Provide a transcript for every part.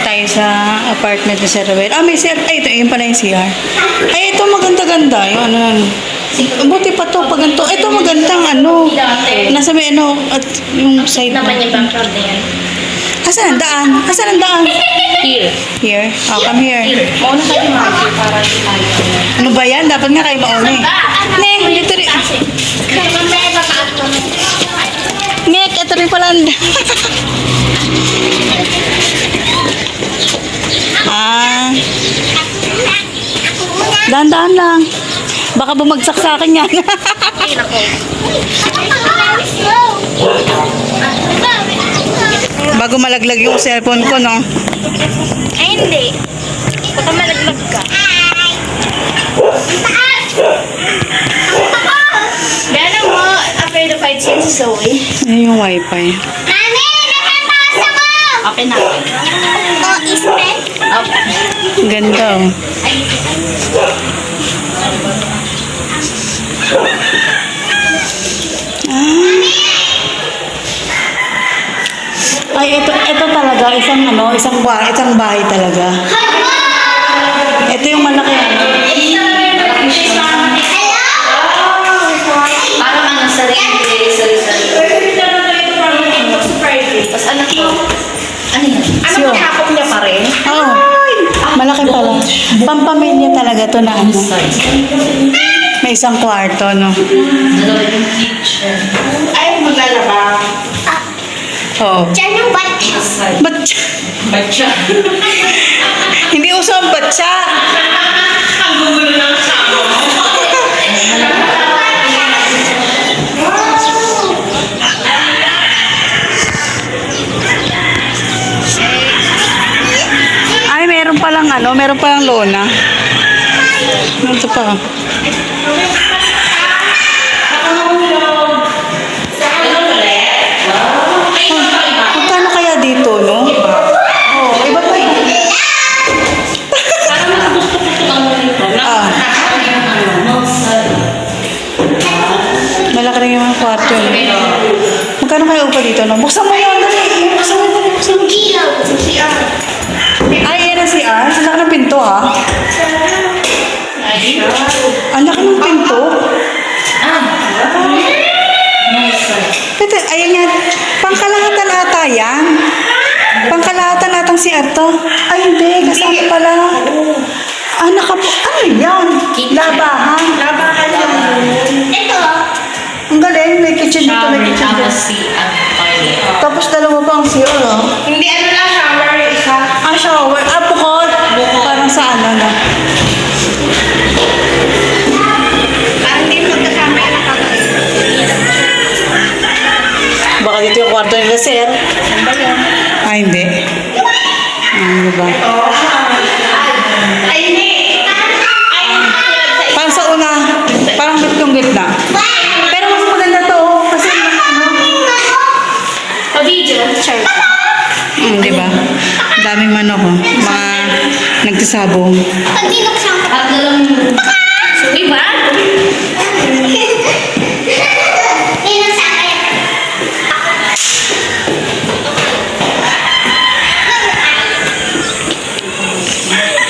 Tayo sa apartment ni Sir Ruel. Ah, may CR. Ay, ito. Yun pala yung CR. Ay, ito maganda-ganda. Yung ano. Buti pa to pag ganito. Ito magandang ano. Nasa may ano. At yung side Naman yung background na yan. Asan ang daan? Asan ang daan? Here. Here? Oh, come here. Mauna ka yung mga para di tayo. Ano ba yan? Dapat nga kayo mauna eh. Nek, dito rin. Kaya mamaya bataas ko na. Nek, ito rin pala ang daan. Ah. Dahan-dahan lang. Baka bumagsak sa akin yan. Ay, nako. Bago malaglag yung cellphone ko, no? Ay, hindi. Baka malaglag ka. Gano'n mo, afraid of heights yun si Zoe. Ayun yung wifi. Mami, nakataas ako! Okay na. Oh, is-pen? Okay. Ganda, oh. Ay, ito talaga, isang bahay talaga. Ito yung malaki. Parang ano, sarili. Tapos anak ko. Ano yan? Ano Sure. mahapong niya pa rin? Oo. Malaki pala. Pampamilya talaga to na ano. May isang kwarto, no? Dalawa yung kitchen. Ay, maglalaba. Oo. Diyan yung batya. Batsa. Batya. Hindi uso ang batsa. Ang gugulo ng kasama mo. Ay, meron palang lona. Ito pa. Magkano kaya dito, no? Oh, iba pa yun. Ah. Malaki rin yung mga kwarto. No? Magkano kaya upa dito, no? Buksan mo yun, dali. Buksan mo. Ilaw. Ay, yan ang CR. Ang laki ng pinto, ha? Ang laki ng pinto. Ito, ayun yan. Pangkalahatan ata yan. Pangkalahatan atang CR to. Ay, hindi. Kasama pala. Ano yan? Labahan. Labahan lang. Ito. Ang galing. May kitchen dito. May kitchen dito. Tapos dalawa pa ang CR, oh. Hindi, ano lang, shower yung isa. Ah, shower. Ah, bukod. Parang sa ano, no? Parang hindi magkasama yung nakakait. Baka dito yung kwarto nila, sir. Ano ba yun? Ah, hindi. Ano ba? Ay, hindi. Ay, Parang sa una, parang bitong gitna. Pero mas maganda to, oh, kasi ano, pa-video. Sure. di ba? Daming manok, oh. Mga nagsasabong. Pag dinuksan ka. At dalang so, iba?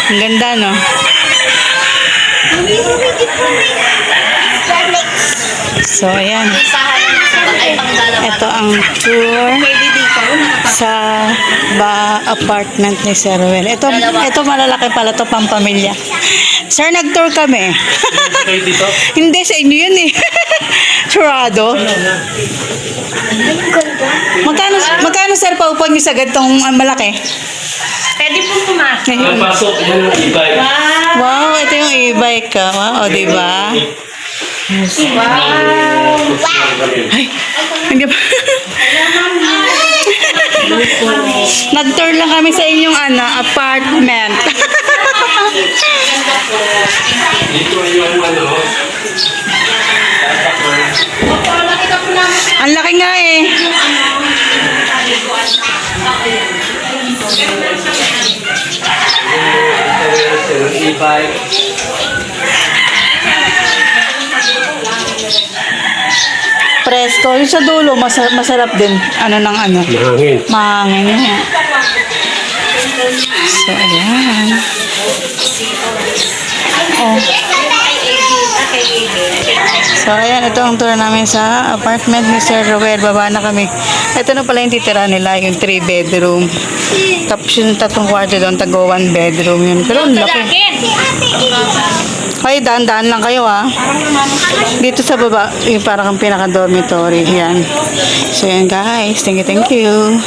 Ang ganda, no? So, ayan. Ito ang tour sa apartment ni Sir Ruel. Ito malalaki pala to, pampamilya. Sir, nag-tour kami. Hindi, sa inyo yun eh. Surado. Magkano sir paupuan niyo sa gantong malaki? Pwede po pumasok. Pasok, yan yung e-bike. Wow, ito yung e-bike ka. Wow, di ba? Ay, hindi pa. Nag-tour lang kami sa inyong apartment. Dito yung ano. Ang laki nga eh. E-bike. Presto. Yung sa dulo, masarap din. Ano ng ano. Mahangin. Mahangin nga. So, ayan. Oh. So, ayan. Ito ang tour namin sa apartment ni Sir Roel. Baba na kami. Ito na pala yung titira nila, yung 3 bedroom. Tapos yung 3 kwarto doon, tago 1 bedroom yun. Pero ang laki. Hoy, daan-daan lang kayo ah. Dito sa baba, yung parang pinaka-dormitory. Yan. So, yan guys. Thank you, thank you.